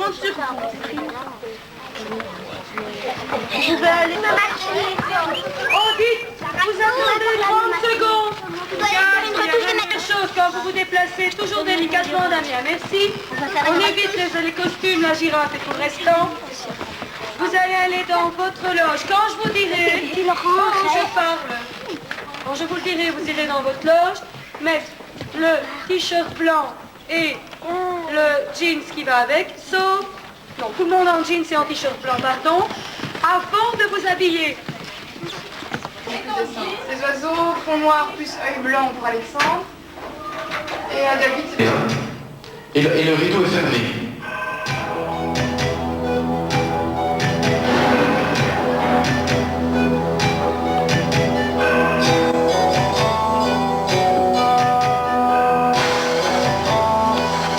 compte sur vous. Vous pouvez aller Oh, dites, vous attendez 30 secondes. Car il y a quelque chose quand vous vous déplacez, toujours délicatement, Damien. Merci. On évite les costumes, la girafe et tout le restant. Vous allez aller dans votre loge. Quand je vous dirai, quand je parle, quand je vous le dirai, vous irez dans votre loge, mettre le t-shirt blanc et le jeans qui va avec, sauf, non, tout le monde en jeans et en t-shirt blanc, pardon, avant de vous habiller. Les oiseaux, fond noir plus œil blanc pour Alexandre. Et à David. Et le rideau est fermé.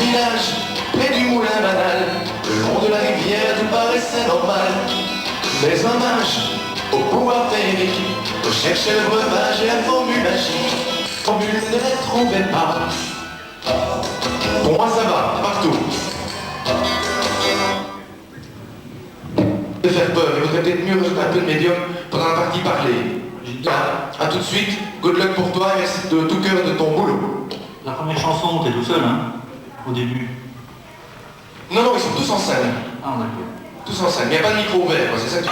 Village, près du moulin banal, le long de la rivière, tout paraissait normal. Mais un mage, au pouvoir féerique, recherchait le breuvage et la formule magique. Formule ne la trouvait pas. Pour moi ça va, partout. De faire peur, il vaudrait peut-être mieux rajouter un peu de médium pendant la partie parlée. A tout de suite, good luck pour toi et merci de tout cœur de ton boulot. La première chanson, t'es tout seul, hein, au début. Non, non, ils sont tous en scène. Ah, d'accord. Tous en scène, il n'y a pas de micro ouvert, quoi, c'est ça que tu...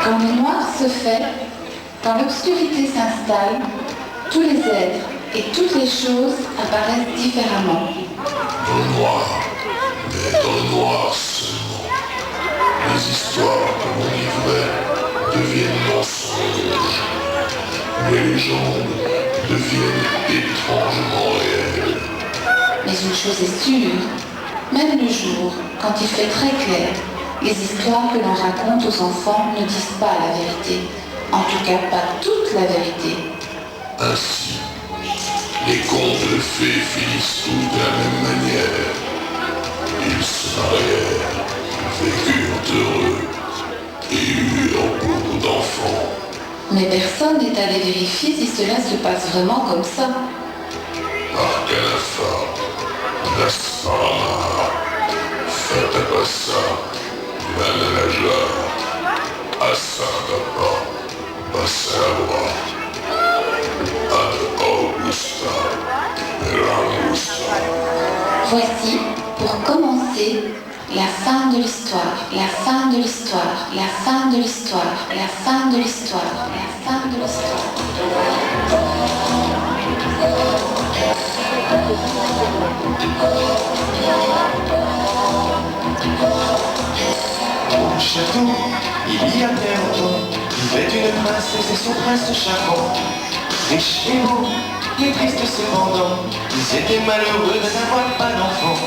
Quand le noir se fait, quand l'obscurité s'installe, tous les êtres et toutes les choses apparaissent différemment. Dans le noir, mais dans le noir seulement, les histoires que l'on vivrait deviennent mensonges. Les légendes deviennent étrangement réelles. Mais une chose est sûre, même le jour, quand il fait très clair, les histoires que l'on raconte aux enfants ne disent pas la vérité. En tout cas, pas toute la vérité. Ainsi, les contes de fées finissent tous de la même manière. Ils se marièrent, vécurent heureux et eurent beaucoup d'enfants. Mais personne n'est allé vérifier si cela se passe vraiment comme ça. Arcanafa, Nasparama, Fatabassa, Nanalaja, Assadapa, Bassalabra, Ad Augusta, Rangusta. Voici, pour commencer, la fin de l'histoire, la fin de l'histoire, la fin de l'histoire, la fin de l'histoire, la fin de l'histoire. Au château, il y a bien longtemps, vivait une princesse et son prince charmant. Riche et beau, mais triste cependant, ils étaient malheureux de n'avoir pas d'enfants.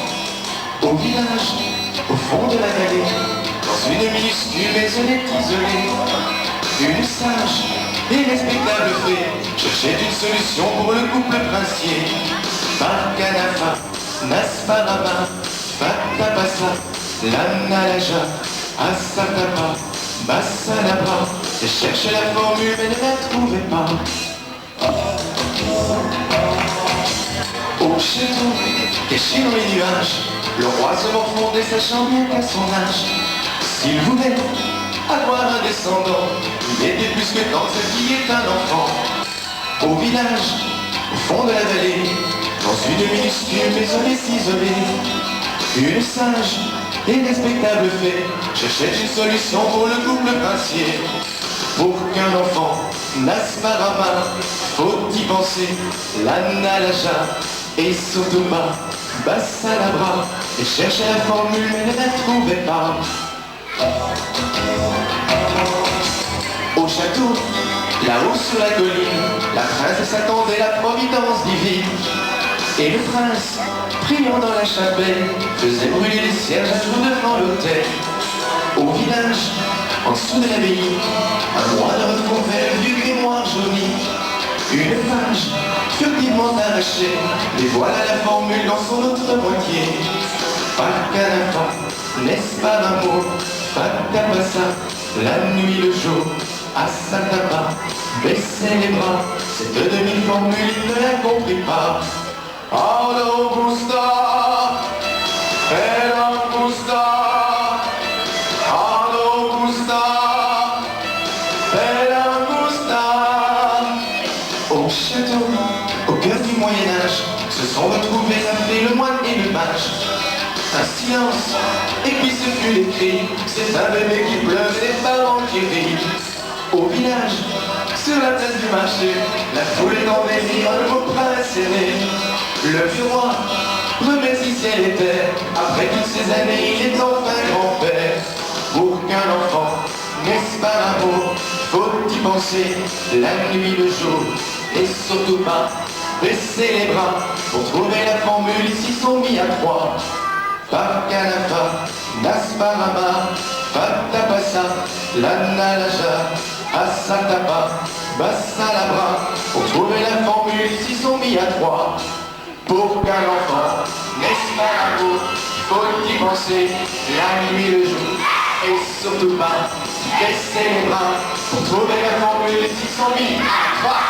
Au village, au fond de la vallée, dans une minuscule maisonnette isolée, une sage et respectable fée cherchait une solution pour le couple princier. Arcanafa, Nasparama, Fatapassa, Lanalaja, Asatapa, Bassalabra, elle cherchait la formule mais ne la trouvait pas. Au château, caché dans les nuages, le roi se morfondait sachant bien qu'à son âge, s'il voulait avoir un descendant, il était plus que temps, celle qui est un enfant. Au village, au fond de la vallée, dans une minuscule maisonnette isolée, une sage et respectable fée cherchait une solution pour le couple princier. Pour qu'un enfant naisse par un main, faut y penser, l'analaja et surtout pas Bassalabra. Et cherchait la formule mais ne la trouvait pas. Au château, là-haut sur la colline, la princesse attendait la providence divine. Et le prince, priant dans la chapelle, faisait brûler les cierges à tout devant l'autel. Au village, en dessous de l'abbaye, un moine recouvert du grimoire jauni marché. Et voilà la formule dans son autre moitié. Pas qu'un enfant, n'est-ce pas d'amour? Pas qu'à ça, la nuit, le jour, à sa tabac, baisser les bras. Cette demi-formule, il ne la comprit pas. Oh, l'Augusta, elle Augusta, oh, l'Augusta, elle Augusta. Au château, au cœur du Moyen-Âge, se sont retrouvés à fait le moine et le mage. Un silence, et puis ce fut les cris. C'est un bébé qui pleure et des parents qui rient. Au village, sur la place du marché, la foule est en délire, le beau prince est né. Le vieux roi remercie ciel et terre. Après toutes ces années, il est enfin grand-père. Pour qu'un enfant, n'est-ce pas l'amour? Faut y penser la nuit, le jour. Et surtout pas baisser les bras. Pour trouver la formule, ils s'y sont mis à trois. Pakanafa, Nasparama, Patapasa, Lanalaja, Asatapa, Bassalabra. Pour trouver la formule, ils s'y sont mis à trois. Pour qu'un enfant, n'est-ce pas l'amour? Faut y penser la nuit, le jour. Et surtout pas baisser les bras. Pour trouver la formule, ils s'y sont mis à trois.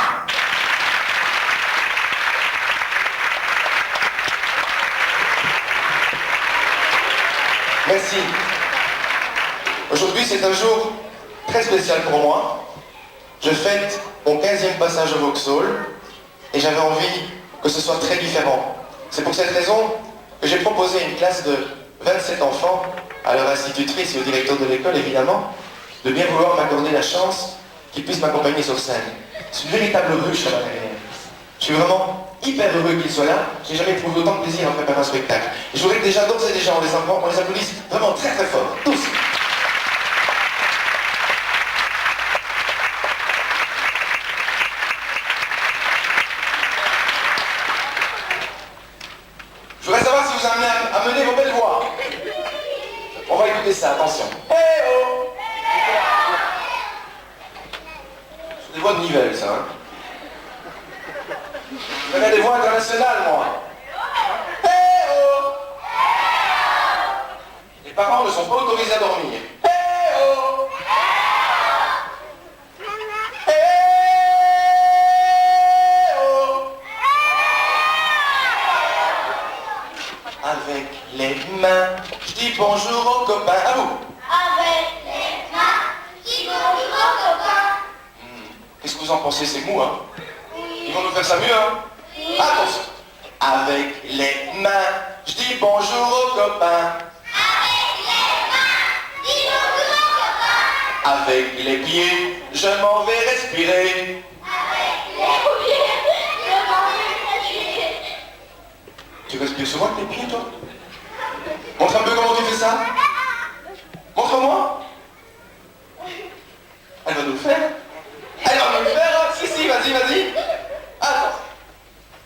Merci. Aujourd'hui, c'est un jour très spécial pour moi. Je fête mon 15e passage au Vauxhall et j'avais envie que ce soit très différent. C'est pour cette raison que j'ai proposé une classe de 27 enfants à leur institutrice et au directeur de l'école, évidemment, de bien vouloir m'accorder la chance qu'ils puissent m'accompagner sur scène. C'est une véritable ruche à ma carrière. Je suis vraiment hyper heureux qu'ils soient là. J'ai jamais éprouvé autant de plaisir en préparant un spectacle. Et je voudrais que déjà, d'ores et déjà, on les applaudisse vraiment très très fort. Tous. Je voudrais savoir si vous amenez à mener vos belles voix. On va écouter ça, attention. Hey oh! C'est des voix de Nivelles, ça, hein? Je connais des voix internationales, moi. Hey oh! Les parents ne sont pas autorisés à dormir. Hey oh! Hey oh! Avec les mains, je dis bonjour aux copains. À vous. Avec les mains, je dis bonjour aux copains. Qu'est-ce que vous en pensez? C'est mou, hein? Ils vont nous faire ça mieux, hein? Attention. Avec les mains, je dis bonjour aux copains. Avec les mains, je dis bonjour aux copains. Avec les pieds, je m'en vais respirer. Avec les pieds, je m'en vais respirer. Tu respires souvent avec les pieds, toi? Montre un peu comment tu fais ça. Montre-moi. Elle va nous le faire. Elle va nous le faire, hein? Si, vas-y, vas-y. Attends.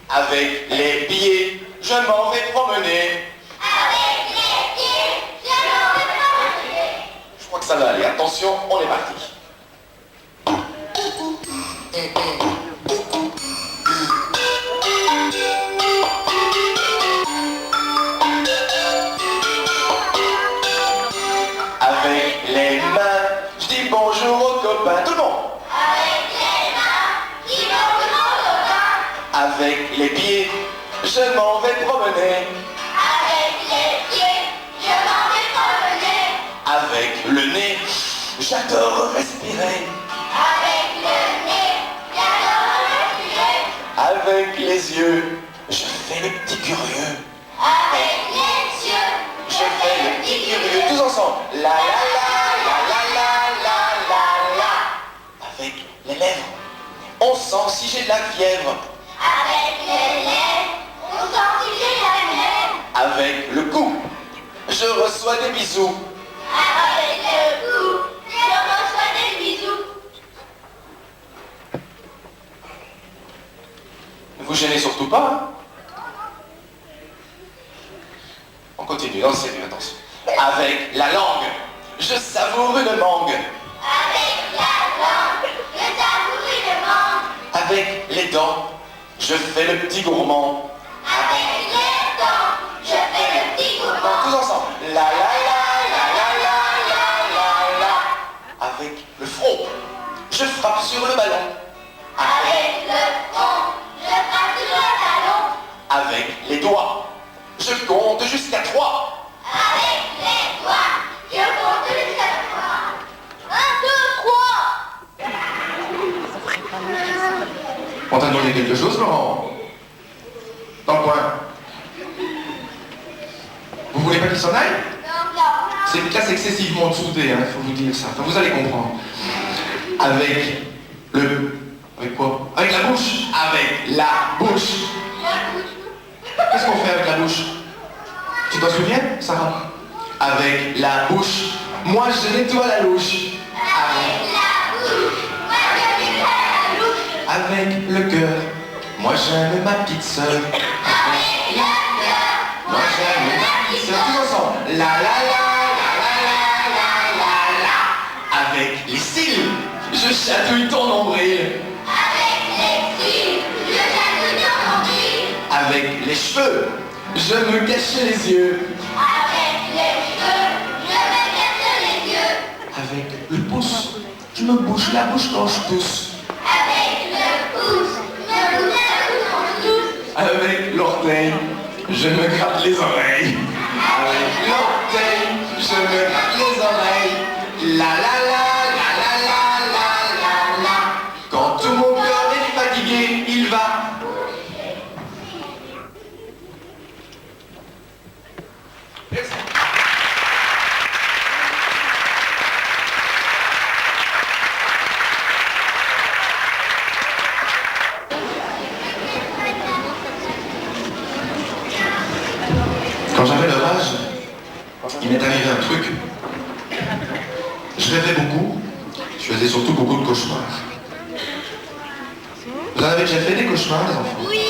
Avec les pieds, je m'en vais promener. Avec les pieds, je m'en vais promener. Je crois que ça va aller. Attention, on est parti. Avec les mains, je dis bonjour aux copains. Tout le monde. Avec les mains, je dis bonjour aux copains. Avec les pieds, je m'en vais promener. Avec les pieds, je m'en vais promener. Avec le nez, j'adore respirer. Avec le nez, j'adore respirer. Avec les yeux, je fais le petit curieux. Avec les yeux, Je fais le petit curieux. Tous ensemble. La la la la la la la la. Avec les lèvres, on sent si j'ai de la fièvre. avec les lèvres, on sent si j'ai la mienne. Avec le cou, je reçois des bisous. Avec le cou, je reçois des bisous. Ne vous gênez surtout pas, hein? On continue, dans le sérieux, attention. Avec la langue, je savoure une mangue. Avec la langue, je savoure une mangue. Avec les dents, je fais le petit gourmand. Avec les dents, je fais le petit gourmand. Tous ensemble. La la la la la la la la la. Avec le front, je frappe sur le ballon. Avec le front, je frappe sur le ballon. Avec les doigts, je compte jusqu'à 3. Avec les doigts, je compte jusqu'à 3. 1, 2, 3. On t'a demandé quelque chose, Laurent? Dans le coin. Vous voulez pas qu'il s'en aille? Non. C'est une classe excessivement soudée, il faut vous dire ça. Enfin, vous allez comprendre. Avec le... Avec quoi? Avec la bouche. Avec la bouche. Qu'est-ce qu'on fait avec la bouche? Tu t'en souviens, Sarah? Avec la bouche. Moi, je nettoie la louche. Avec la bouche, moi je nettoie la louche. Avec le cœur. Moi, j'aime ma petite sœur. Avec le cœur, Moi, j'aime ma petite sœur. Tous ensemble. La la la la la la la la la. Avec les cils, je chatouille ton nombril. avec les cils, je chatouille ton nombril. Avec les cheveux, je me cache les yeux. Avec les cheveux, je me cache les yeux. Avec le pouce, je me bouche la bouche quand je tousse. Avec le pouce, je me bouche la bouche quand je tousse. Avec l'orteil, je me gratte les oreilles. Avec l'orteil, je me gratte les oreilles. La la la la la la la la la. Quand tout mon corps est fatigué, il va. Merci. Quand j'avais leur âge, il m'est arrivé un truc. Je rêvais beaucoup, je faisais surtout beaucoup de cauchemars. Vous en avez déjà fait des cauchemars, les enfants? Oui.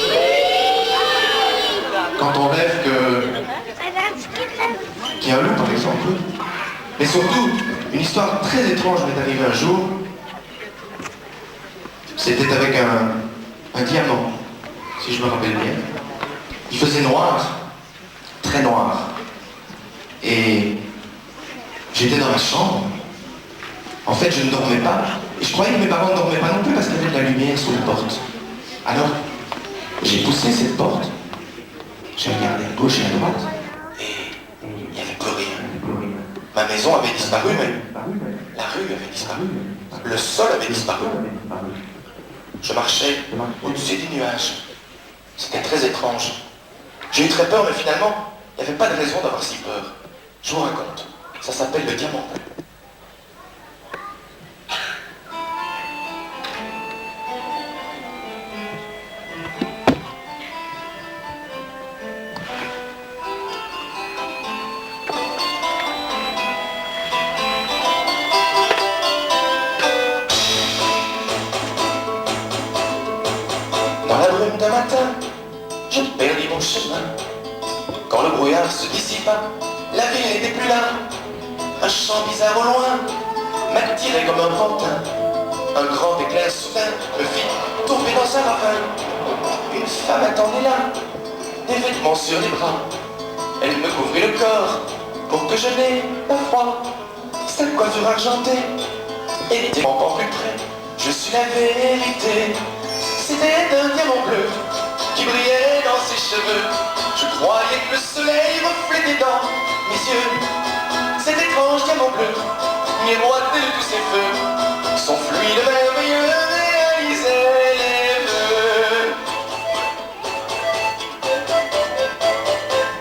Quand on rêve qu'il y a un loup, par exemple. Mais surtout, une histoire très étrange m'est arrivée un jour. C'était avec un diamant, si je me rappelle bien. Il faisait noir, très noir. Et j'étais dans ma chambre. En fait, je ne dormais pas. Et je croyais que mes parents ne dormaient pas non plus parce qu'il y avait de la lumière sous la porte. Alors, j'ai poussé cette porte. J'ai regardé à gauche et à droite. Et il n'y avait plus rien. Ma maison avait disparu, mais la rue avait disparu. Le sol avait disparu. Je marchais au-dessus des nuages. C'était très étrange. J'ai eu très peur, mais finalement, il n'y avait pas de raison d'avoir si peur. Je vous raconte. Ça s'appelle le diamant bleu. Dans la brume d'un matin, je perdis mon chemin. Quand le brouillard se dissipa, la ville n'était plus là. Un chant bizarre au loin m'attirait comme un pantin. Un grand éclair soudain me fit tomber dans un ravin. Une femme attendait là, des vêtements sur les bras. Elle me couvrit le corps pour que je n'aie pas froid. Sa coiffure argentée était encore plus près. Je suis la vérité. C'était un diamant bleu qui brillait dans ses cheveux. Je croyais que le soleil reflétait dans mes yeux. Cet étrange diamant bleu, miroitait de tous ses feux. Son fluide merveilleux réalisait les vœux.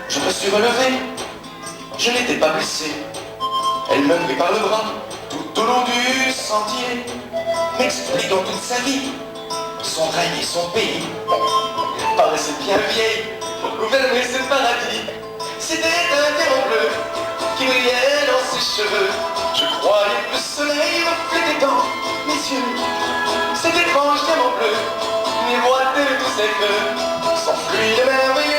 Je me suis relevé, je n'étais pas blessé. Elle me prit par le bras tout au long du sentier, m'expliquant toute sa vie, son règne et son pays. Elle paraissait bien vieille pour gouverner ce paradis. C'était un diamant bleu qui brillait dans ses cheveux. Je croyais que le soleil reflétait dans mes yeux. Cet étrange diamant bleu miroitait de tous ses feux. Son fluide merveilleux